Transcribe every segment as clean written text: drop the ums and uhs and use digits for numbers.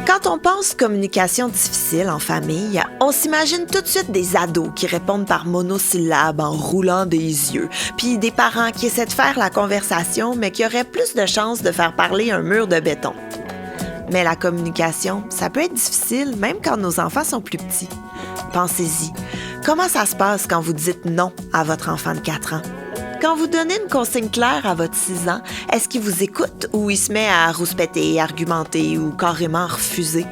Quand on pense communication difficile en famille, on s'imagine tout de suite des ados qui répondent par monosyllabes en roulant des yeux, puis des parents qui essaient de faire la conversation mais qui auraient plus de chances de faire parler un mur de béton. Mais la communication, ça peut être difficile même quand nos enfants sont plus petits. Pensez-y, comment ça se passe quand vous dites non à votre enfant de 4 ans? Quand vous donnez une consigne claire à votre 6 ans, est-ce qu'il vous écoute ou il se met à rouspéter, argumenter ou carrément refuser?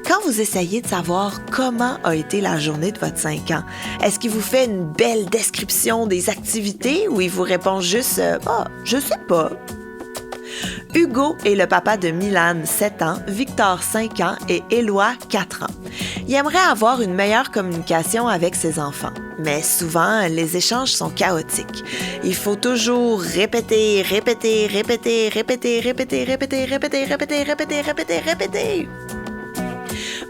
Quand vous essayez de savoir comment a été la journée de votre 5 ans, est-ce qu'il vous fait une belle description des activités ou il vous répond juste « Ah, je sais pas ». Hugo est le papa de Milan, 7 ans, Victor, 5 ans et Éloi, 4 ans. Il aimerait avoir une meilleure communication avec ses enfants, mais souvent, les échanges sont chaotiques. Il faut toujours répéter.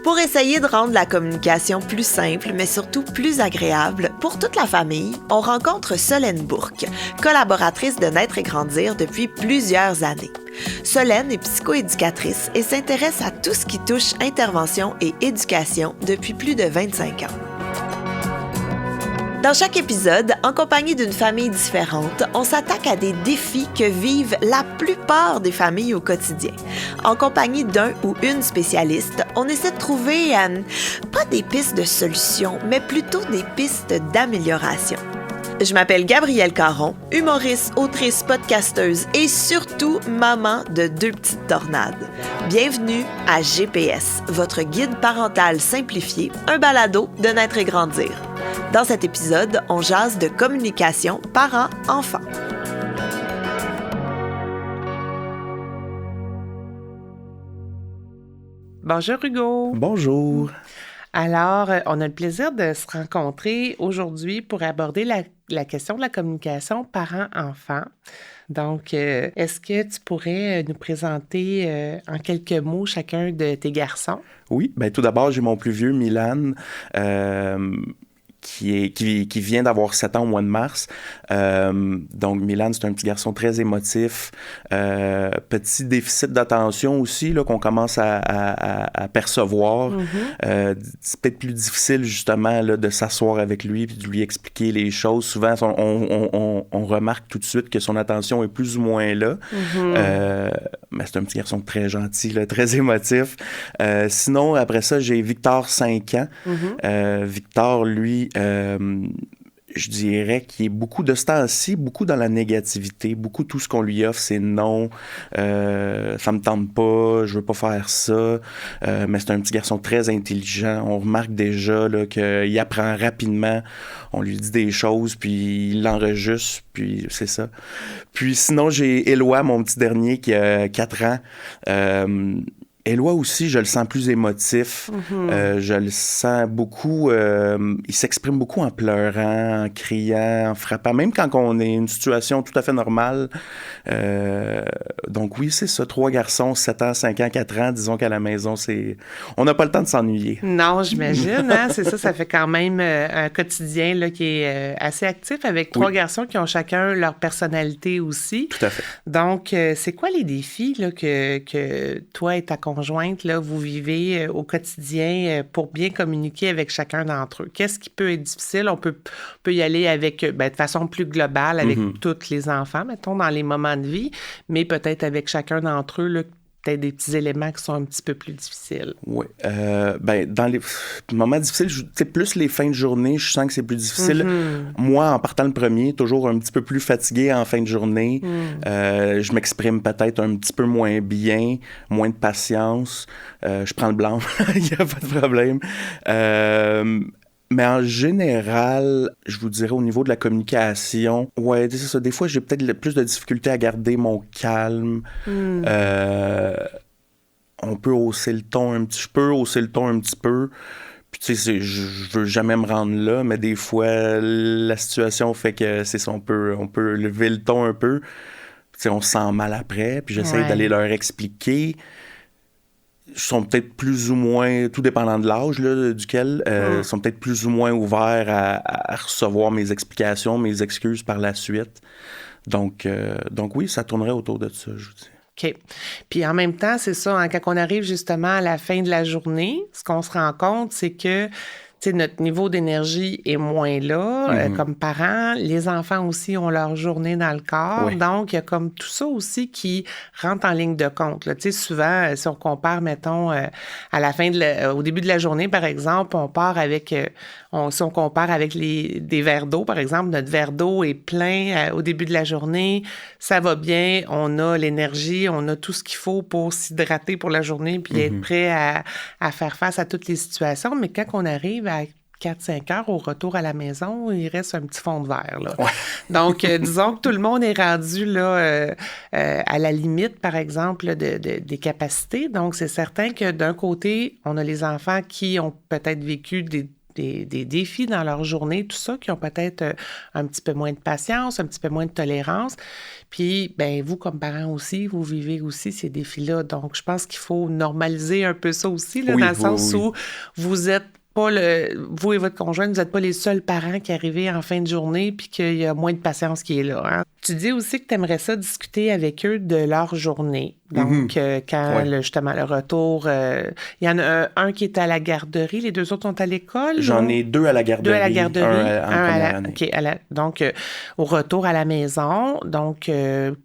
Pour essayer de rendre la communication plus simple, mais surtout plus agréable, pour toute la famille, on rencontre Solène Bourque, collaboratrice de Naître et Grandir depuis plusieurs années. Solène est psychoéducatrice et s'intéresse à tout ce qui touche intervention et éducation depuis plus de 25 ans. Dans chaque épisode, en compagnie d'une famille différente, on s'attaque à des défis que vivent la plupart des familles au quotidien. En compagnie d'un ou une spécialiste, on essaie de trouver, pas des pistes de solutions, mais plutôt des pistes d'amélioration. Je m'appelle Gabrielle Caron, humoriste, autrice, podcasteuse et surtout maman de 2 petites tornades. Bienvenue à GPS, votre guide parental simplifié, un balado de Naître et Grandir. Dans cet épisode, on jase de communication parents-enfants. Bonjour Hugo. Bonjour. Alors, on a le plaisir de se rencontrer aujourd'hui pour aborder la question de la communication parents-enfants. Donc, est-ce que tu pourrais nous présenter en quelques mots chacun de tes garçons? Oui, bien tout d'abord, j'ai mon plus vieux, Milan, qui vient d'avoir 7 ans au mois de mars. Donc, Milan, c'est un petit garçon très émotif. Petit déficit d'attention aussi, là, qu'on commence à percevoir. Mm-hmm. C'est peut-être plus difficile, justement, là, de s'asseoir avec lui et de lui expliquer les choses. Souvent, on remarque tout de suite que son attention est plus ou moins là. Mm-hmm. Mais c'est un petit garçon très gentil, là, très émotif. Sinon, après ça, j'ai Victor, 5 ans. Mm-hmm. Victor, lui, je dirais qu'il est beaucoup de ce temps-ci, beaucoup dans la négativité, beaucoup tout ce qu'on lui offre, c'est non, ça me tente pas, je veux pas faire ça, mais c'est un petit garçon très intelligent, on remarque déjà là, qu'il apprend rapidement, on lui dit des choses, puis il l'enregistre, puis c'est ça. Puis sinon, j'ai Éloi, mon petit dernier, qui a 4 ans, Éloi aussi, je le sens plus émotif. Mm-hmm. Je le sens beaucoup... il s'exprime beaucoup en pleurant, en criant, en frappant, même quand on est une situation tout à fait normale. Donc oui, c'est ça. 3 garçons, 7 ans, 5 ans, 4 ans. Disons qu'à la maison, on n'a pas le temps de s'ennuyer. Non, j'imagine. Hein? C'est ça, ça fait quand même un quotidien là, qui est assez actif avec 3 garçons qui ont chacun leur personnalité aussi. Tout à fait. Donc, c'est quoi les défis là, que toi et ta conjointe, là, vous vivez au quotidien pour bien communiquer avec chacun d'entre eux? Qu'est-ce qui peut être difficile? On peut y aller avec, de façon plus globale avec tous les enfants, mettons, dans les moments de vie, mais peut-être avec chacun d'entre eux, là, peut-être des petits éléments qui sont un petit peu plus difficiles. Oui. Dans les moments difficiles, plus les fins de journée, je sens que c'est plus difficile. Mm-hmm. Moi, en partant le premier, toujours un petit peu plus fatigué en fin de journée. Je m'exprime peut-être un petit peu moins bien, moins de patience. Je prends le blanc, il n'y a pas de problème. Mais en général, je vous dirais au niveau de la communication, ouais, c'est ça. Des fois, j'ai peut-être plus de difficulté à garder mon calme. On peut hausser le ton un petit... Je peux hausser le ton un petit peu. Puis tu sais, je veux jamais me rendre là, mais des fois, la situation fait que c'est ça, on peut lever le ton un peu. Tu sais, on se sent mal après, puis j'essaie d'aller leur expliquer. sont peut-être plus ou moins, tout dépendant de l'âge là, duquel, sont peut-être plus ou moins ouverts à recevoir mes explications, mes excuses par la suite. Donc oui, ça tournerait autour de ça, je vous dis. OK. Puis en même temps, c'est ça, hein, quand on arrive justement à la fin de la journée, ce qu'on se rend compte, c'est que notre niveau d'énergie est moins là comme parents. Les enfants aussi ont leur journée dans le corps. Oui. Donc, il y a comme tout ça aussi qui rentre en ligne de compte. Là. Souvent, si on compare, mettons, à la fin au début de la journée, par exemple, on part avec... si on compare avec des verres d'eau, par exemple, notre verre d'eau est plein au début de la journée, ça va bien, on a l'énergie, on a tout ce qu'il faut pour s'hydrater pour la journée puis être prêt à faire face à toutes les situations. Mais quand on arrive à 4-5 heures au retour à la maison, il reste un petit fond de verre. Là. Ouais. Donc, disons que tout le monde est rendu là, à la limite, par exemple, là, des capacités. Donc, c'est certain que d'un côté, on a les enfants qui ont peut-être vécu des défis dans leur journée, tout ça, qui ont peut-être un petit peu moins de patience, un petit peu moins de tolérance. Puis, ben vous, comme parents aussi, vous vivez aussi ces défis-là. Donc, je pense qu'il faut normaliser un peu ça aussi, là, dans le sens où vous êtes pas vous et votre conjoint, vous n'êtes pas les seuls parents qui arrivent en fin de journée puis qu'il y a moins de patience qui est là. Hein? Tu dis aussi que tu aimerais ça discuter avec eux de leur journée. Donc, quand justement le retour, il y en a un qui est à la garderie, les deux autres sont à l'école? J'en ai 2 à la garderie. 2 à la garderie, un en première année. OK, donc, au retour à la maison. Donc,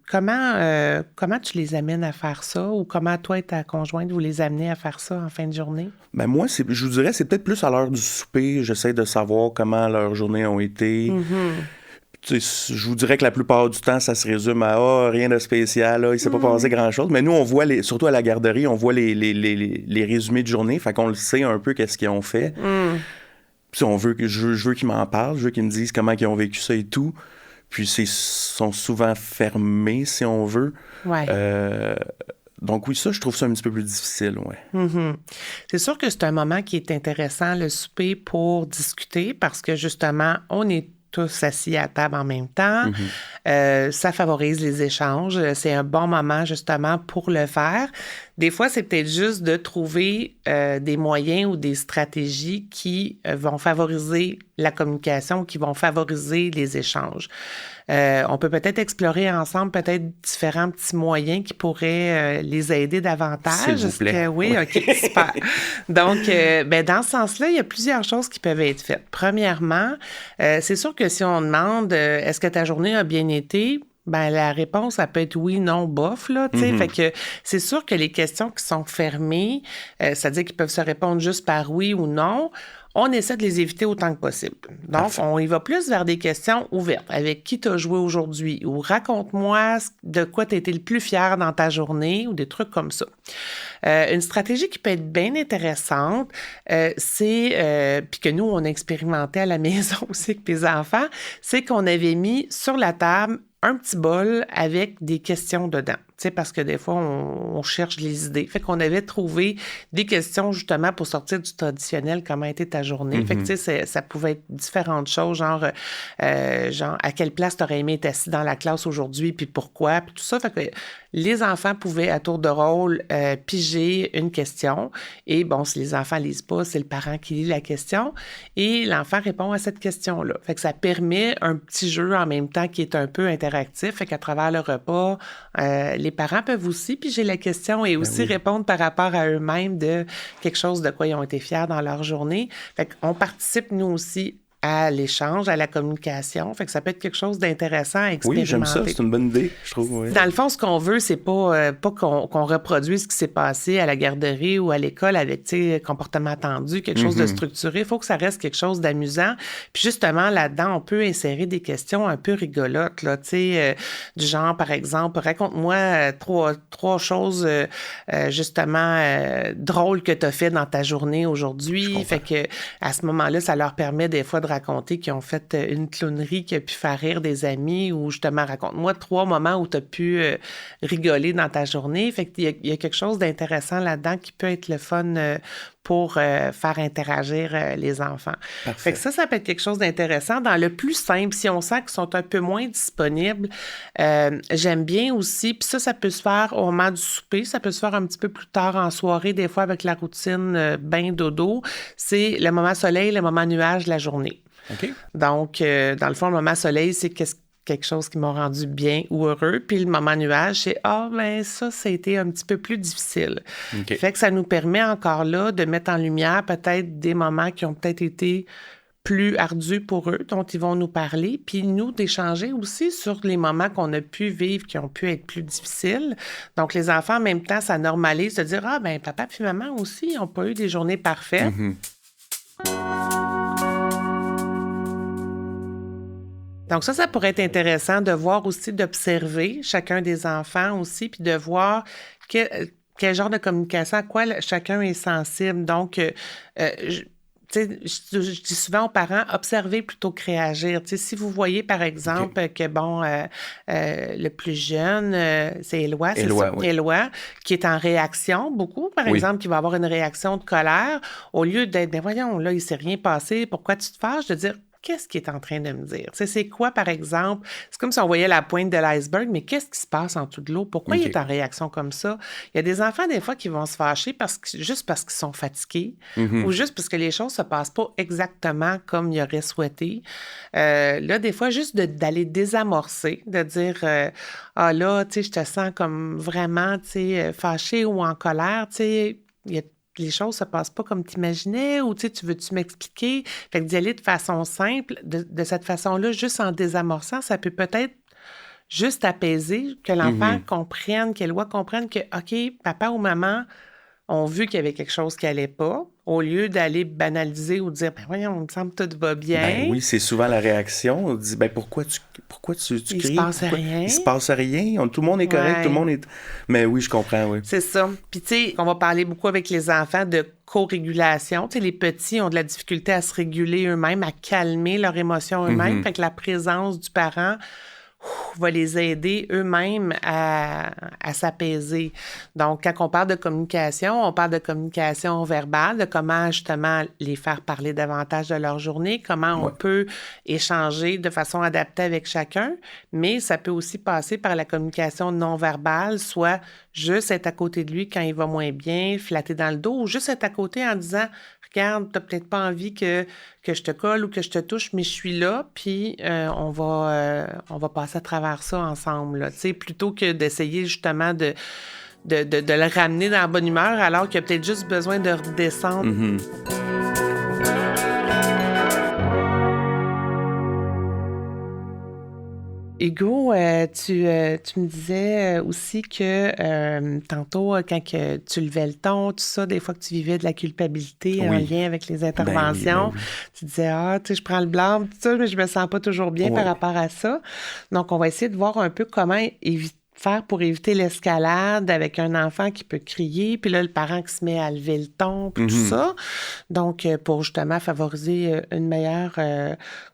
comment tu les amènes à faire ça? Ou comment toi et ta conjointe, vous les amenez à faire ça en fin de journée? Ben moi, je vous dirais, c'est peut-être plus à l'heure du souper. J'essaie de savoir comment leurs journées ont été. Je vous dirais que la plupart du temps, ça se résume à rien de spécial, il ne s'est pas passé grand-chose. Mais nous, on voit, surtout à la garderie, on voit les résumés de journée, fait qu'on le sait un peu qu'est-ce qu'ils ont fait. Puis je veux qu'ils m'en parlent, je veux qu'ils me disent comment ils ont vécu ça et tout. Puis ils sont souvent fermés, si on veut. Ouais. Donc oui, ça, je trouve ça un petit peu plus difficile, ouais. C'est sûr que c'est un moment qui est intéressant, le souper, pour discuter, parce que justement, on est tous assis à table en même temps. Ça favorise les échanges. C'est un bon moment, justement, pour le faire. Des fois, c'est peut-être juste de trouver des moyens ou des stratégies qui vont favoriser la communication, qui vont favoriser les échanges. On peut peut-être explorer ensemble peut-être différents petits moyens qui pourraient les aider davantage. S'il vous plaît. Oui, OK, super. Donc, dans ce sens-là, il y a plusieurs choses qui peuvent être faites. Premièrement, c'est sûr que si on demande est-ce que ta journée a bien été, ben la réponse, ça peut être oui, non, bof, là, tu sais. Fait que c'est sûr que les questions qui sont fermées, c'est-à-dire qu'ils peuvent se répondre juste par oui ou non, on essaie de les éviter autant que possible. Donc, on y va plus vers des questions ouvertes. Avec qui tu as joué aujourd'hui? Ou raconte-moi de quoi tu as été le plus fier dans ta journée ou des trucs comme ça. Une stratégie qui peut être bien intéressante, c'est, puis que nous, on a expérimenté à la maison aussi avec mes enfants, c'est qu'on avait mis sur la table un petit bol avec des questions dedans. Tu sais, parce que des fois, on cherche les idées. Fait qu'on avait trouvé des questions, justement, pour sortir du traditionnel, comment était ta journée. Fait que, tu sais, ça pouvait être différentes choses, genre à quelle place t'aurais aimé être assis dans la classe aujourd'hui, puis pourquoi, puis tout ça. Fait que les enfants pouvaient, à tour de rôle, piger une question. Et bon, si les enfants lisent pas, c'est le parent qui lit la question. Et l'enfant répond à cette question-là. Fait que ça permet un petit jeu en même temps qui est un peu interactif. Fait qu'à travers le repas, les parents peuvent aussi piger la question et aussi répondre par rapport à eux-mêmes de quelque chose de quoi ils ont été fiers dans leur journée. Fait qu'on participe, nous aussi, à l'échange, à la communication. Fait que ça peut être quelque chose d'intéressant à expérimenter. Oui, j'aime ça. C'est une bonne idée, je trouve. Oui. Dans le fond, ce qu'on veut, c'est pas qu'on reproduise ce qui s'est passé à la garderie ou à l'école avec, tu sais, comportement tendu, quelque chose de structuré. Il faut que ça reste quelque chose d'amusant. Puis justement, là-dedans, on peut insérer des questions un peu rigolotes, là, tu sais, du genre, par exemple, raconte-moi trois choses, justement, drôles que tu as fait dans ta journée aujourd'hui. Fait que à ce moment-là, ça leur permet des fois de raconter qu'ils ont fait une clownerie qui a pu faire rire des amis ou justement, raconte-moi 3 moments où tu as pu rigoler dans ta journée. Fait qu'il y a quelque chose d'intéressant là-dedans qui peut être le fun pour faire interagir les enfants. Fait que ça peut être quelque chose d'intéressant. Dans le plus simple, si on sent qu'ils sont un peu moins disponibles, j'aime bien aussi, puis ça peut se faire au moment du souper, ça peut se faire un petit peu plus tard en soirée, des fois avec la routine bain dodo, c'est le moment soleil, le moment nuage de la journée. OK. Donc, dans le fond, le moment soleil, c'est quelque chose qui m'a rendu bien ou heureux. Puis le moment nuage, c'est ben ça a été un petit peu plus difficile. Okay. Fait que ça nous permet encore là de mettre en lumière peut-être des moments qui ont peut-être été plus ardus pour eux, dont ils vont nous parler, puis nous d'échanger aussi sur les moments qu'on a pu vivre qui ont pu être plus difficiles. Donc les enfants, en même temps, ça normalise de dire ben papa puis maman aussi n'ont pas eu des journées parfaites. Donc ça pourrait être intéressant de voir aussi, d'observer chacun des enfants aussi, puis de voir quel genre de communication, à quoi chacun est sensible. Donc, je dis souvent aux parents, observez plutôt que réagir. Si vous voyez, par exemple, que, le plus jeune, c'est Éloi, c'est ça? Oui. Éloi, qui est en réaction beaucoup, par exemple, qui va avoir une réaction de colère, au lieu d'être, voyons, là, il ne s'est rien passé, pourquoi tu te fâches? De dire, qu'est-ce qu'il est en train de me dire? C'est quoi, par exemple? C'est comme si on voyait la pointe de l'iceberg, mais qu'est-ce qui se passe en dessous de l'eau? Pourquoi il est en réaction comme ça? Il y a des enfants, des fois, qui vont se fâcher juste parce qu'ils sont fatigués ou juste parce que les choses ne se passent pas exactement comme ils auraient souhaité. Là, des fois, juste d'aller désamorcer, de dire là, tu sais, je te sens comme vraiment, tu sais, fâché ou en colère, tu sais, les choses se passent pas comme tu imaginais ou tu veux-tu m'expliquer? Fait que d'y aller de façon simple, de cette façon-là, juste en désamorçant, ça peut peut-être juste apaiser, que l'enfant comprenne, qu'Éloi comprenne que, OK, papa ou maman ont vu qu'il y avait quelque chose qui allait pas, au lieu d'aller banaliser ou dire, voyons, il me semble que tout va bien. Ben oui, c'est souvent la réaction. On dit, pourquoi tu cries? Il se passe rien. Il se passe rien. Tout le monde est correct, tout le monde est... Mais oui, je comprends, oui. C'est ça. Puis tu sais, on va parler beaucoup avec les enfants de co-régulation. Tu sais, les petits ont de la difficulté à se réguler eux-mêmes, à calmer leurs émotions eux-mêmes. Fait que la présence du parent va les aider eux-mêmes à s'apaiser. Donc, quand on parle de communication verbale, de comment justement les faire parler davantage de leur journée, comment on peut échanger de façon adaptée avec chacun, mais ça peut aussi passer par la communication non verbale, soit juste être à côté de lui quand il va moins bien, flatter dans le dos, ou juste être à côté en disant « Regarde, t'as peut-être pas envie que je te colle ou que je te touche, mais je suis là, puis on va passer à travers ça ensemble. » Tu sais, plutôt que d'essayer justement de le ramener dans la bonne humeur alors qu'il a peut-être juste besoin de redescendre. Hugo, tu me disais aussi que tantôt, quand tu levais le ton, tout ça, des fois que tu vivais de la culpabilité en lien avec les interventions, tu disais, tu sais, je prends le blâme, tout ça, mais je me sens pas toujours bien par rapport à ça. Donc, on va essayer de voir un peu comment faire pour éviter l'escalade avec un enfant qui peut crier, puis là, le parent qui se met à lever le ton, puis tout ça. Donc, pour justement favoriser une meilleure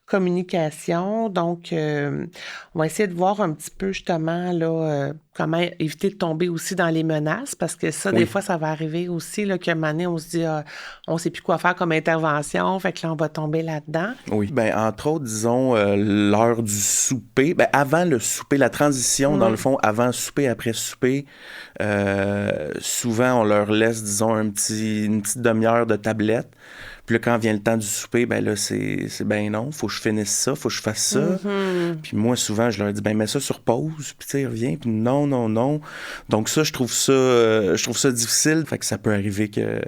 communication. Donc, on va essayer de voir un petit peu justement là, comment éviter de tomber aussi dans les menaces, parce que ça, des fois, ça va arriver aussi, là, qu'à un moment donné, on se dit, on ne sait plus quoi faire comme intervention, fait que là, on va tomber là-dedans. Oui, entre autres, disons, l'heure du souper, avant le souper, la transition, dans le fond, avant souper, après souper, souvent, on leur laisse, disons, une petite demi-heure de tablette. Puis là, quand vient le temps du souper, là, c'est non, faut que je finisse ça, faut que je fasse ça. Puis moi, souvent, je leur dis, mets ça sur pause, puis tu sais, reviens, puis non. Donc ça, je trouve ça difficile, fait que ça peut arriver que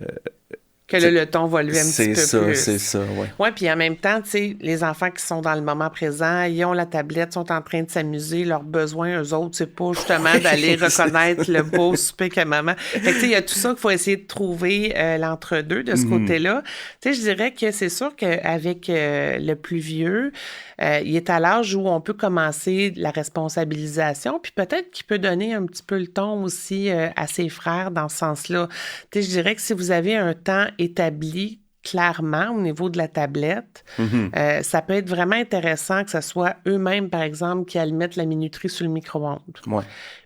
là, le ton va lever un petit peu plus. C'est ça, oui. Oui, puis en même temps, tu sais, les enfants qui sont dans le moment présent, ils ont la tablette, sont en train de s'amuser. Leurs besoins, eux autres, c'est pas justement d'aller reconnaître le beau souper que maman... Fait que tu sais, il y a tout ça qu'il faut essayer de trouver l'entre-deux de ce côté-là. Tu sais, je dirais que c'est sûr qu'avec le plus vieux, il est à l'âge où on peut commencer la responsabilisation, puis peut-être qu'il peut donner un petit peu le ton aussi à ses frères dans ce sens-là. Tu sais, je dirais que si vous avez un temps établi clairement au niveau de la tablette, ça peut être vraiment intéressant que ce soit eux-mêmes, par exemple, qui allent mettre la minuterie sur le micro-ondes. Ouais.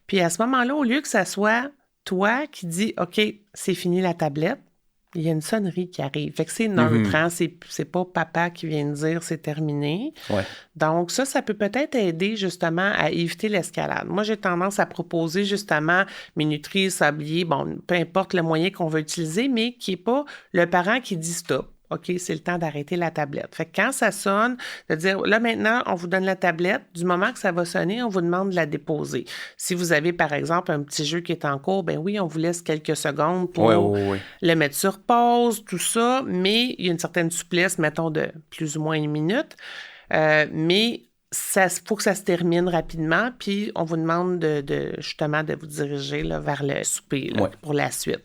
Puis à ce moment-là, au lieu que ça soit toi qui dis « OK, c'est fini la tablette », il y a une sonnerie qui arrive. Fait que c'est neutre, hein? C'est pas papa qui vient de dire c'est terminé. Ouais. Donc, ça peut peut-être aider justement à éviter l'escalade. Moi, j'ai tendance à proposer justement minuterie, sablier, bon, peu importe le moyen qu'on veut utiliser, mais qui n'est pas le parent qui dit stop. OK, c'est le temps d'arrêter la tablette. Fait que quand ça sonne, de dire, là, maintenant, on vous donne la tablette. Du moment que ça va sonner, on vous demande de la déposer. Si vous avez, par exemple, un petit jeu qui est en cours, ben oui, on vous laisse quelques secondes pour le mettre sur pause, tout ça, mais il y a une certaine souplesse, mettons, de plus ou moins une minute. Mais il faut que ça se termine rapidement, puis on vous demande justement de vous diriger là, vers le souper là, pour la suite.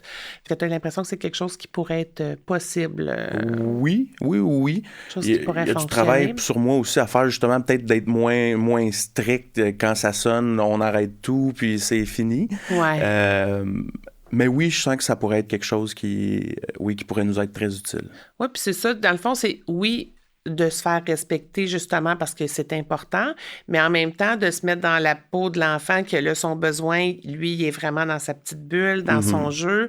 Tu as l'impression que c'est quelque chose qui pourrait être possible? Oui. Chose qui pourrait il y a fonctionner. Du travail sur moi aussi à faire, justement, peut-être d'être moins strict. Quand ça sonne, on arrête tout, puis c'est fini. Ouais. Mais oui, je sens que ça pourrait être quelque chose qui pourrait nous être très utile. Oui, puis c'est ça. Dans le fond, c'est de se faire respecter justement parce que c'est important, mais en même temps de se mettre dans la peau de l'enfant que là, son besoin, lui, il est vraiment dans sa petite bulle, dans son jeu.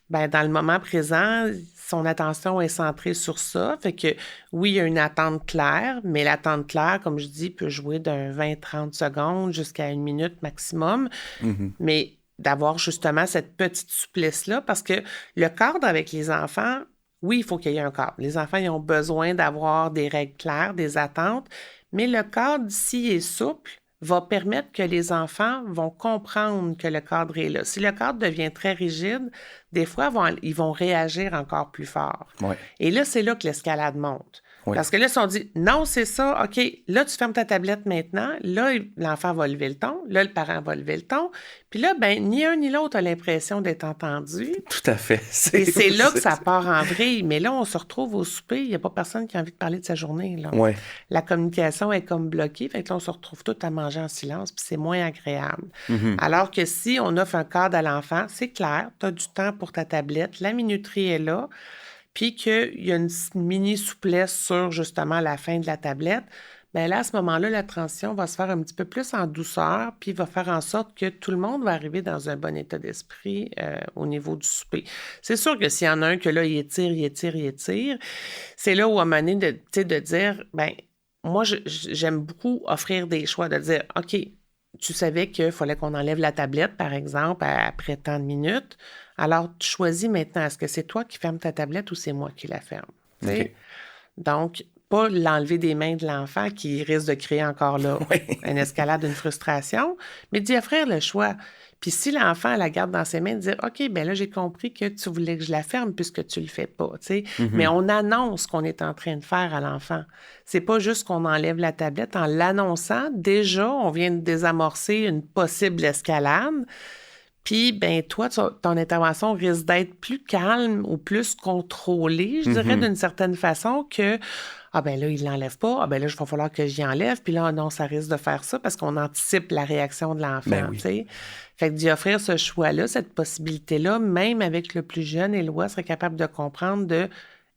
Ben, dans le moment présent, son attention est centrée sur ça. Fait que oui, il y a une attente claire, mais l'attente claire, comme je dis, peut jouer d'un 20-30 secondes jusqu'à 1 minute maximum. Mais d'avoir justement cette petite souplesse-là, parce que le cadre avec les enfants, oui, il faut qu'il y ait un cadre. Les enfants, ils ont besoin d'avoir des règles claires, des attentes, mais le cadre, s'il est souple, va permettre que les enfants vont comprendre que le cadre est là. Si le cadre devient très rigide, des fois, ils vont réagir encore plus fort. Ouais. Et là, c'est là que l'escalade monte. Oui. Parce que là, si on dit, non, c'est ça, OK, là, tu fermes ta tablette maintenant, là, l'enfant va lever le ton, là, le parent va lever le ton, puis là, ben ni un ni l'autre a l'impression d'être entendu. Tout à fait. Et c'est là que ça part en vrille. Mais là, on se retrouve au souper, il n'y a pas personne qui a envie de parler de sa journée, là. Ouais. La communication est comme bloquée, fait que là, on se retrouve tous à manger en silence, puis c'est moins agréable. Alors que si on offre un cadre à l'enfant, c'est clair, tu as du temps pour ta tablette, la minuterie est là, puis qu'il y a une mini souplesse sur justement la fin de la tablette, bien là, à ce moment-là, la transition va se faire un petit peu plus en douceur, puis va faire en sorte que tout le monde va arriver dans un bon état d'esprit au niveau du souper. C'est sûr que s'il y en a un que là, il étire, c'est là où à un moment donné de dire, bien, moi, j'aime beaucoup offrir des choix, de dire, OK, tu savais qu'il fallait qu'on enlève la tablette, par exemple, après tant de minutes. Alors, tu choisis maintenant, est-ce que c'est toi qui fermes ta tablette ou c'est moi qui la ferme? Okay. Donc, pas l'enlever des mains de l'enfant qui risque de créer encore là une escalade, une frustration, mais d'y offrir le choix. Puis si l'enfant la garde dans ses mains, de dire « OK, bien là, j'ai compris que tu voulais que je la ferme puisque tu le fais pas. » Mais on annonce qu'on est en train de faire à l'enfant. C'est pas juste qu'on enlève la tablette. En l'annonçant, déjà, on vient de désamorcer une possible escalade. Puis, ben toi, ton intervention risque d'être plus calme ou plus contrôlée, je dirais, d'une certaine façon que « Ah ben là, il l'enlève pas. Ah ben là, il va falloir que j'y enlève. » Puis là, non, ça risque de faire ça parce qu'on anticipe la réaction de l'enfant, Ben oui. tu sais. Fait que d'y offrir ce choix-là, cette possibilité-là, même avec le plus jeune, Éloi serait capable de comprendre de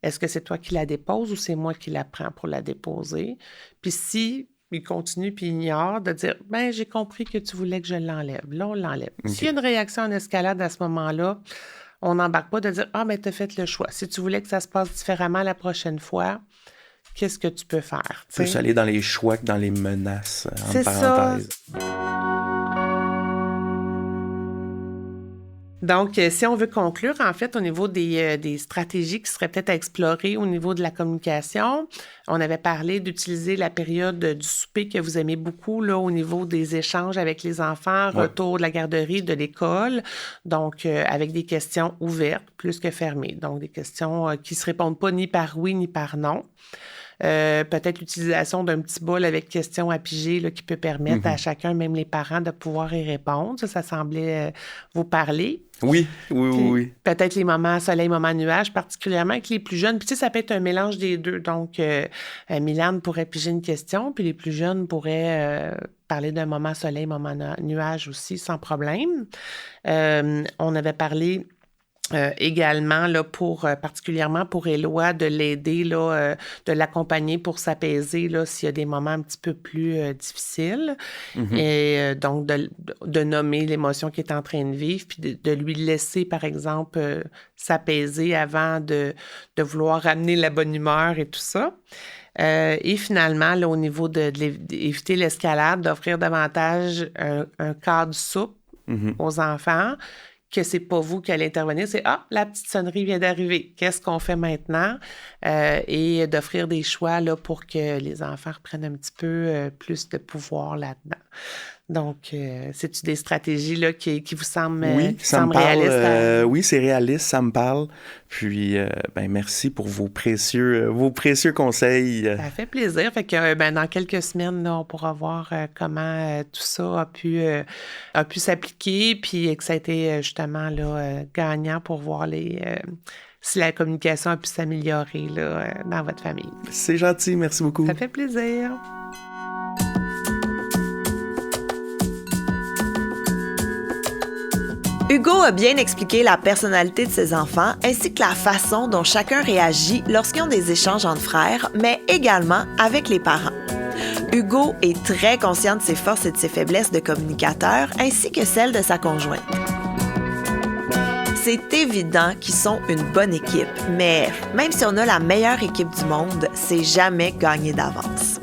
est-ce que c'est toi qui la déposes ou c'est moi qui la prends pour la déposer? Puis si il continue puis ignore, de dire « Ben, j'ai compris que tu voulais que je l'enlève. » Là, on l'enlève. Okay. S'il y a une réaction en escalade à ce moment-là, on n'embarque pas de dire « Ah, ben, tu as fait le choix. Si tu voulais que ça se passe différemment la prochaine fois, qu'est-ce que tu peux faire? » Plus aller dans les choix que dans les menaces, c'est entre parenthèses. Donc, si on veut conclure, en fait, au niveau des stratégies qui seraient peut-être à explorer au niveau de la communication, on avait parlé d'utiliser la période du souper que vous aimez beaucoup là, au niveau des échanges avec les enfants, retour de la garderie, de l'école, donc avec des questions ouvertes plus que fermées, donc des questions qui ne se répondent pas ni par oui ni par non. Peut-être l'utilisation d'un petit bol avec questions à piger là, qui peut permettre à chacun, même les parents, de pouvoir y répondre. Ça semblait vous parler. Oui. Peut-être les moments soleil, moments nuages, particulièrement avec les plus jeunes. Puis tu sais, ça peut être un mélange des deux. Donc, Mylane pourrait piger une question, puis les plus jeunes pourraient parler d'un moment soleil, moment nuage aussi, sans problème. On avait parlé Également, là, particulièrement pour Éloi, de l'aider, là, de l'accompagner pour s'apaiser, là, s'il y a des moments un petit peu plus difficiles. Et donc, de nommer l'émotion qu'il est en train de vivre, puis de lui laisser, par exemple, s'apaiser avant de vouloir ramener la bonne humeur et tout ça. Et finalement, là, au niveau d'éviter l'escalade, d'offrir davantage un cadre souple aux enfants, que c'est pas vous qui allez intervenir, c'est « Ah, la petite sonnerie vient d'arriver, qu'est-ce qu'on fait maintenant? » Et d'offrir des choix là, pour que les enfants reprennent un petit peu plus de pouvoir là-dedans. Donc, c'est-tu des stratégies là, qui vous semblent, oui, qui ça me semblent parle. réalistes? Oui, c'est réaliste, ça me parle. Puis, merci pour vos précieux conseils. Ça fait plaisir. Fait que dans quelques semaines, là, on pourra voir comment tout ça a pu s'appliquer, puis que ça a été justement là, gagnant pour voir si la communication a pu s'améliorer là, dans votre famille. C'est gentil, merci beaucoup. Ça fait plaisir. Hugo a bien expliqué la personnalité de ses enfants ainsi que la façon dont chacun réagit lorsqu'ils ont des échanges entre frères, mais également avec les parents. Hugo est très conscient de ses forces et de ses faiblesses de communicateur ainsi que celles de sa conjointe. C'est évident qu'ils sont une bonne équipe, mais même si on a la meilleure équipe du monde, c'est jamais gagné d'avance.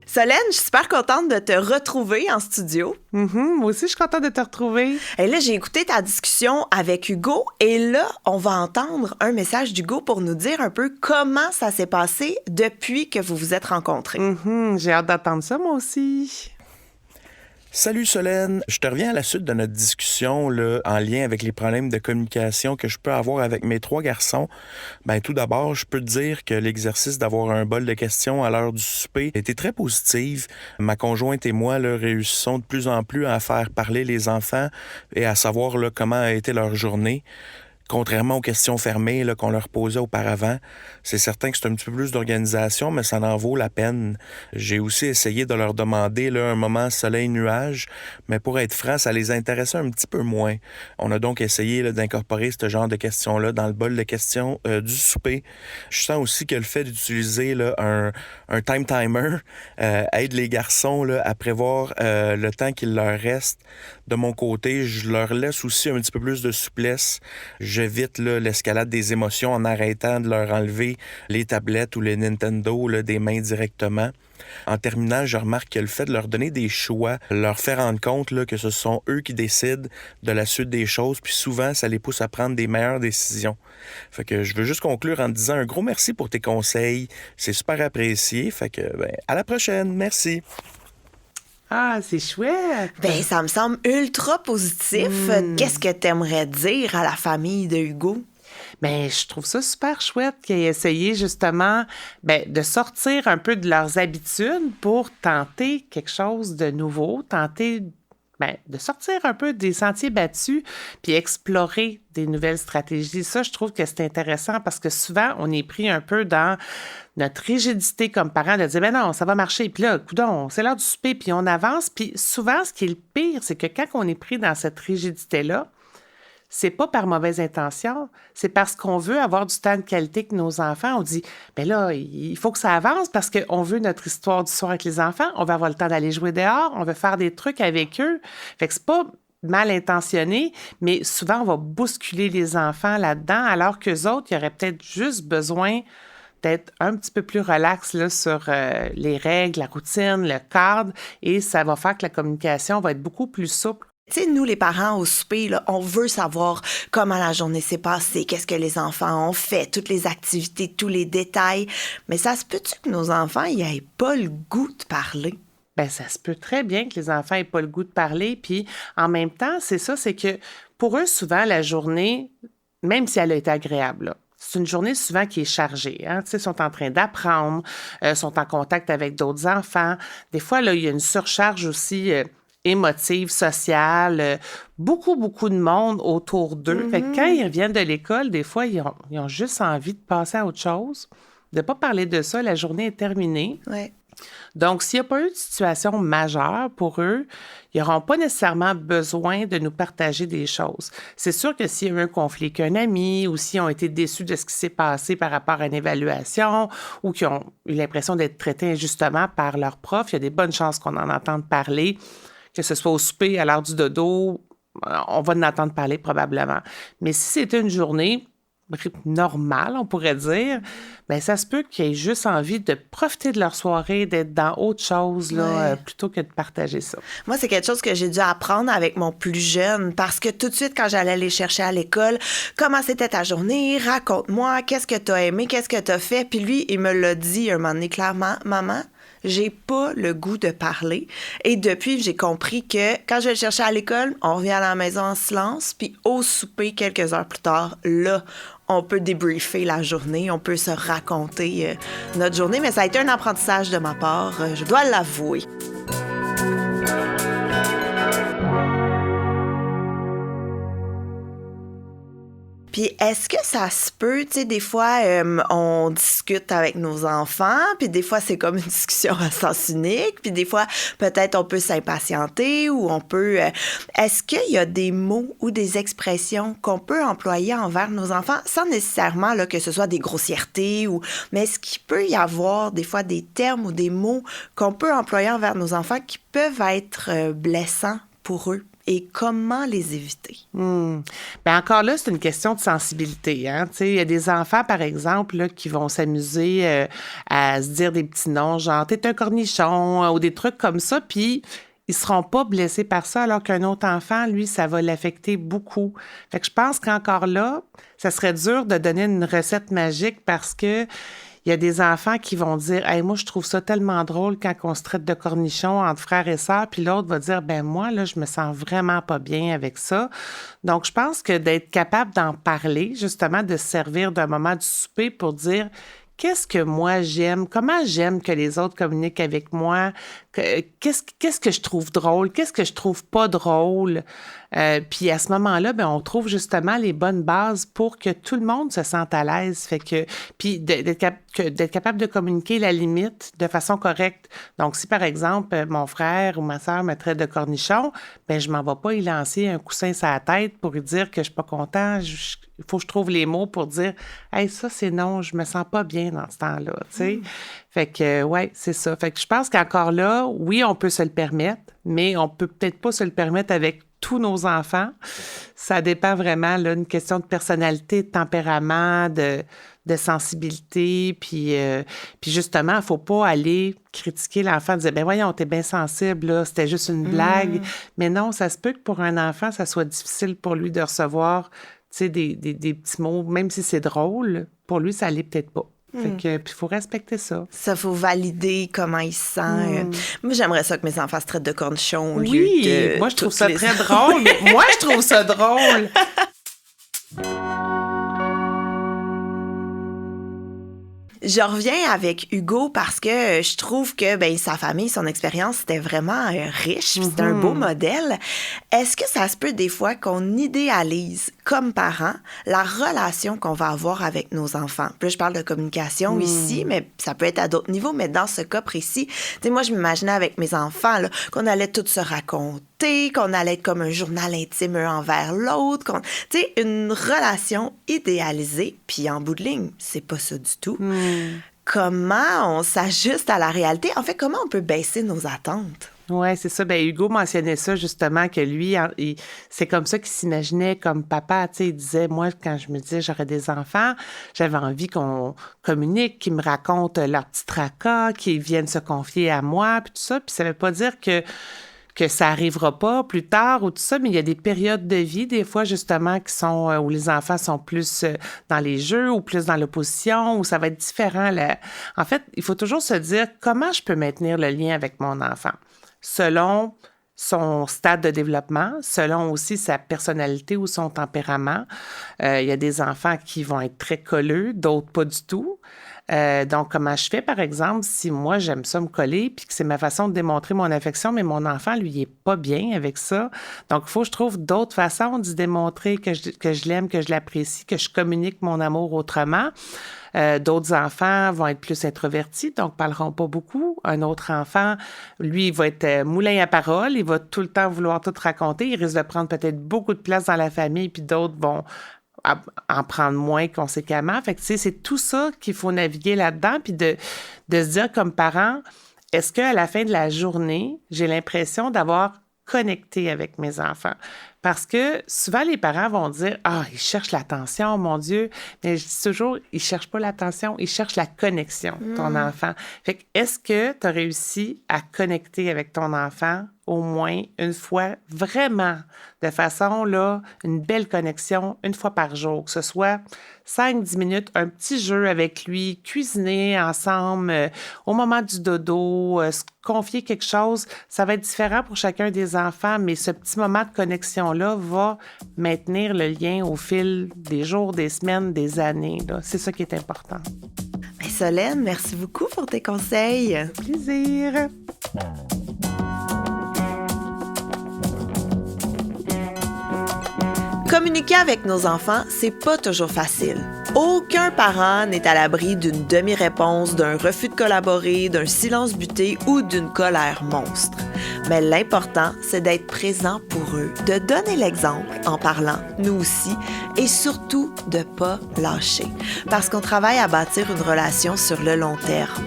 Solène, je suis super contente de te retrouver en studio. Moi aussi, je suis contente de te retrouver. Et là, j'ai écouté ta discussion avec Hugo et là, on va entendre un message d'Hugo pour nous dire un peu comment ça s'est passé depuis que vous vous êtes rencontrés. J'ai hâte d'entendre ça, moi aussi. Salut Solène, je te reviens à la suite de notre discussion là, en lien avec les problèmes de communication que je peux avoir avec mes 3 garçons. Tout d'abord, je peux te dire que l'exercice d'avoir un bol de questions à l'heure du souper était très positif. Ma conjointe et moi là, réussissons de plus en plus à faire parler les enfants et à savoir là, comment a été leur journée. Contrairement aux questions fermées là, qu'on leur posait auparavant, c'est certain que c'est un petit peu plus d'organisation, mais ça en vaut la peine. J'ai aussi essayé de leur demander là, un moment soleil-nuage, mais pour être franc, ça les intéressait un petit peu moins. On a donc essayé là, d'incorporer ce genre de questions-là dans le bol de questions du souper. Je sens aussi que le fait d'utiliser là, un time timer aide les garçons là, à prévoir le temps qu'il leur reste. De mon côté, je leur laisse aussi un petit peu plus de souplesse. J'évite là, l'escalade des émotions en arrêtant de leur enlever les tablettes ou les Nintendo là, des mains directement. En terminant, je remarque que le fait de leur donner des choix, leur faire rendre compte là, que ce sont eux qui décident de la suite des choses, puis souvent, ça les pousse à prendre des meilleures décisions. Fait que je veux juste conclure en te disant un gros merci pour tes conseils. C'est super apprécié. Fait que, à la prochaine. Merci. Ah, c'est chouette! Ça me semble ultra positif. Qu'est-ce que tu aimerais dire à la famille de Hugo? Je trouve ça super chouette qu'ils aient essayé justement de sortir un peu de leurs habitudes pour tenter quelque chose de nouveau, tenter de sortir un peu des sentiers battus puis explorer des nouvelles stratégies. Ça, je trouve que c'est intéressant parce que souvent, on est pris un peu dans notre rigidité comme parents de dire « non, ça va marcher. » Puis là, coudonc, c'est l'heure du souper, puis on avance. Puis souvent, ce qui est le pire, c'est que quand on est pris dans cette rigidité-là, c'est pas par mauvaise intention, c'est parce qu'on veut avoir du temps de qualité avec nos enfants. On dit, là, il faut que ça avance parce qu'on veut notre histoire du soir avec les enfants, on veut avoir le temps d'aller jouer dehors, on veut faire des trucs avec eux. Fait que c'est pas mal intentionné, mais souvent, on va bousculer les enfants là-dedans, alors qu'eux autres, ils auraient peut-être juste besoin d'être un petit peu plus relax là, sur les règles, la routine, le cadre, et ça va faire que la communication va être beaucoup plus souple. Tu sais, nous, les parents, au souper, là, on veut savoir comment la journée s'est passée, qu'est-ce que les enfants ont fait, toutes les activités, tous les détails. Mais ça se peut-tu que nos enfants n'aient pas le goût de parler? Ça se peut très bien que les enfants n'aient pas le goût de parler. Puis, en même temps, c'est que pour eux, souvent, la journée, même si elle a été agréable, là, c'est une journée souvent qui est chargée. Hein? Ils sont en train d'apprendre, sont en contact avec d'autres enfants. Des fois, là, il y a une surcharge aussi émotive, sociale, beaucoup de monde autour d'eux. Fait que quand ils reviennent de l'école, des fois, ils ont juste envie de passer à autre chose. de pas parler de ça, la journée est terminée. Ouais. Donc, s'il n'y a pas eu de situation majeure pour eux, ils n'auront pas nécessairement besoin de nous partager des choses. C'est sûr que s'il y a eu un conflit avec un ami ou s'ils ont été déçus de ce qui s'est passé par rapport à une évaluation ou qu'ils ont eu l'impression d'être traités injustement par leur prof, il y a des bonnes chances qu'on en entende parler, que ce soit au souper, à l'heure du dodo, on va en entendre parler probablement. Mais si c'était une journée normale, on pourrait dire, bien, ça se peut qu'ils aient juste envie de profiter de leur soirée, d'être dans autre chose, là, plutôt que de partager ça. Moi, c'est quelque chose que j'ai dû apprendre avec mon plus jeune parce que tout de suite, quand j'allais les chercher à l'école, comment c'était ta journée? Raconte-moi, qu'est-ce que t'as aimé, qu'est-ce que t'as fait? Puis lui, il me l'a dit un moment donné clairement, maman, j'ai pas le goût de parler. Et depuis, j'ai compris que quand je vais le chercher à l'école, on revient à la maison en silence, puis au souper, quelques heures plus tard, là, on peut débriefer la journée, on peut se raconter notre journée, mais ça a été un apprentissage de ma part, je dois l'avouer. Puis est-ce que ça se peut, tu sais, des fois, on discute avec nos enfants, puis des fois, c'est comme une discussion à sens unique, puis des fois, peut-être on peut s'impatienter ou on peut... est-ce qu'il y a des mots ou des expressions qu'on peut employer envers nos enfants sans nécessairement là, que ce soit des grossièretés ou... Mais est-ce qu'il peut y avoir des fois des termes ou des mots qu'on peut employer envers nos enfants qui peuvent être blessants pour eux? Et comment les éviter? Bien, encore là, c'est une question de sensibilité. Hein? Il y a des enfants, par exemple, là, qui vont s'amuser à se dire des petits noms, genre « t'es un cornichon » ou des trucs comme ça, puis ils seront pas blessés par ça, alors qu'un autre enfant, lui, ça va l'affecter beaucoup. Fait que je pense qu'encore là, ça serait dur de donner une recette magique parce que il y a des enfants qui vont dire « Hey, moi, je trouve ça tellement drôle quand on se traite de cornichons entre frères et sœurs. » Puis l'autre va dire « Ben moi, là, je me sens vraiment pas bien avec ça. » Donc, je pense que d'être capable d'en parler, justement, de se servir d'un moment du souper pour dire « Qu'est-ce que moi j'aime? Comment j'aime que les autres communiquent avec moi? Qu'est-ce que je trouve drôle? Qu'est-ce que je trouve pas drôle? » Puis à ce moment-là, ben, on trouve justement les bonnes bases pour que tout le monde se sente à l'aise. Fait que, puis d'être capable de communiquer la limite de façon correcte. Donc, si par exemple, mon frère ou ma sœur me traite de cornichon, ben je m'en vais pas y lancer un coussin sur la tête pour lui dire que je suis pas content. Il faut que je trouve les mots pour dire « Hey, ça, c'est non, je me sens pas bien dans ce temps-là. » Tu sais? Fait que, ouais, c'est ça. Fait que je pense qu'encore là, oui, on peut se le permettre, mais on peut peut-être pas se le permettre avec tous nos enfants. Ça dépend vraiment, là, une question de personnalité, de tempérament, de sensibilité. Puis justement, il faut pas aller critiquer l'enfant, dire « Ben voyons, t'es bien sensible, là, c'était juste une blague. » Mais non, ça se peut que pour un enfant, ça soit difficile pour lui de recevoir, tu sais, des petits mots, même si c'est drôle, pour lui, ça l'est peut-être pas. Fait que, puis il faut respecter ça. Ça, faut valider comment il se sent. Moi, j'aimerais ça que mes enfants se traitent de cornichons au lieu Oui, de moi, je trouve ça toutes très drôle. Moi, je trouve ça drôle. Je reviens avec Hugo parce que je trouve que ben, sa famille, son expérience, c'était vraiment riche, puis c'était un beau modèle. Est-ce que ça se peut des fois qu'on idéalise, comme parents, la relation qu'on va avoir avec nos enfants? Puis là, je parle de communication ici, mais ça peut être à d'autres niveaux, mais dans ce cas précis, tu sais, moi, je m'imaginais avec mes enfants là, qu'on allait tous se raconter, qu'on allait être comme un journal intime un envers l'autre, tu sais, une relation idéalisée, puis en bout de ligne, c'est pas ça du tout. Comment on s'ajuste à la réalité? En fait, comment on peut baisser nos attentes? Oui, c'est ça. Ben, Hugo mentionnait ça justement, que lui, c'est comme ça qu'il s'imaginait comme papa. Tu sais, il disait, moi, quand je me disais j'aurais des enfants, j'avais envie qu'on communique, qu'ils me racontent leurs petits tracas, qu'ils viennent se confier à moi, puis tout ça. Puis ça veut pas dire que ça arrivera pas plus tard ou tout ça, mais il y a des périodes de vie, des fois, justement, qui sont où les enfants sont plus dans les jeux ou plus dans l'opposition, où ça va être différent. En fait, il faut toujours se dire comment je peux maintenir le lien avec mon enfant, selon son stade de développement, selon aussi sa personnalité ou son tempérament. Il y a des enfants qui vont être très colleux, d'autres pas du tout. Donc, comment je fais, par exemple, si moi, j'aime ça me coller, puis que c'est ma façon de démontrer mon affection, mais mon enfant, lui, il est pas bien avec ça. Donc, il faut que je trouve d'autres façons d'y démontrer que je l'aime, que je l'apprécie, que je communique mon amour autrement. D'autres enfants vont être plus introvertis, donc parleront pas beaucoup. Un autre enfant, lui, il va être moulin à parole, il va tout le temps vouloir tout raconter, il risque de prendre peut-être beaucoup de place dans la famille, puis d'autres vont en prendre moins conséquemment. Fait que, tu sais, c'est tout ça qu'il faut naviguer là-dedans, puis de se dire comme parent, est-ce qu'à la fin de la journée, j'ai l'impression d'avoir connecté avec mes enfants? Parce que souvent, les parents vont dire « Ah, ils cherchent l'attention, mon Dieu! » Mais je dis toujours, ils cherchent pas l'attention, ils cherchent la connexion, ton enfant. Fait que, est-ce que tu as réussi à connecter avec ton enfant au moins une fois, vraiment, de façon, là, une belle connexion, une fois par jour, que ce soit 5-10 minutes, un petit jeu avec lui, cuisiner ensemble, au moment du dodo, se confier quelque chose, ça va être différent pour chacun des enfants, mais ce petit moment de connexion-là va maintenir le lien au fil des jours, des semaines, des années, là. C'est ça qui est important. Mais Solène, merci beaucoup pour tes conseils. Plaisir! Communiquer avec nos enfants, c'est pas toujours facile. Aucun parent n'est à l'abri d'une demi-réponse, d'un refus de collaborer, d'un silence buté ou d'une colère monstre. Mais l'important, c'est d'être présent pour eux, de donner l'exemple en parlant, nous aussi, et surtout de pas lâcher, parce qu'on travaille à bâtir une relation sur le long terme.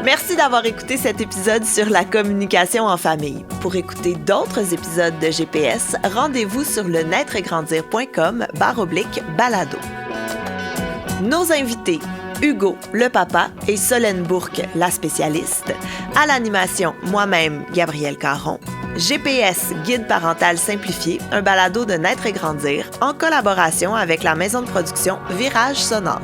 Merci d'avoir écouté cet épisode sur la communication en famille. Pour écouter d'autres épisodes de GPS, rendez-vous sur le naîtregrandir.com/balado. Nos invités, Hugo, le papa, et Solène Bourque, la spécialiste. À l'animation, moi-même, Gabrielle Caron. GPS, guide parental simplifié, un balado de Naître et Grandir, en collaboration avec la maison de production Virage Sonore.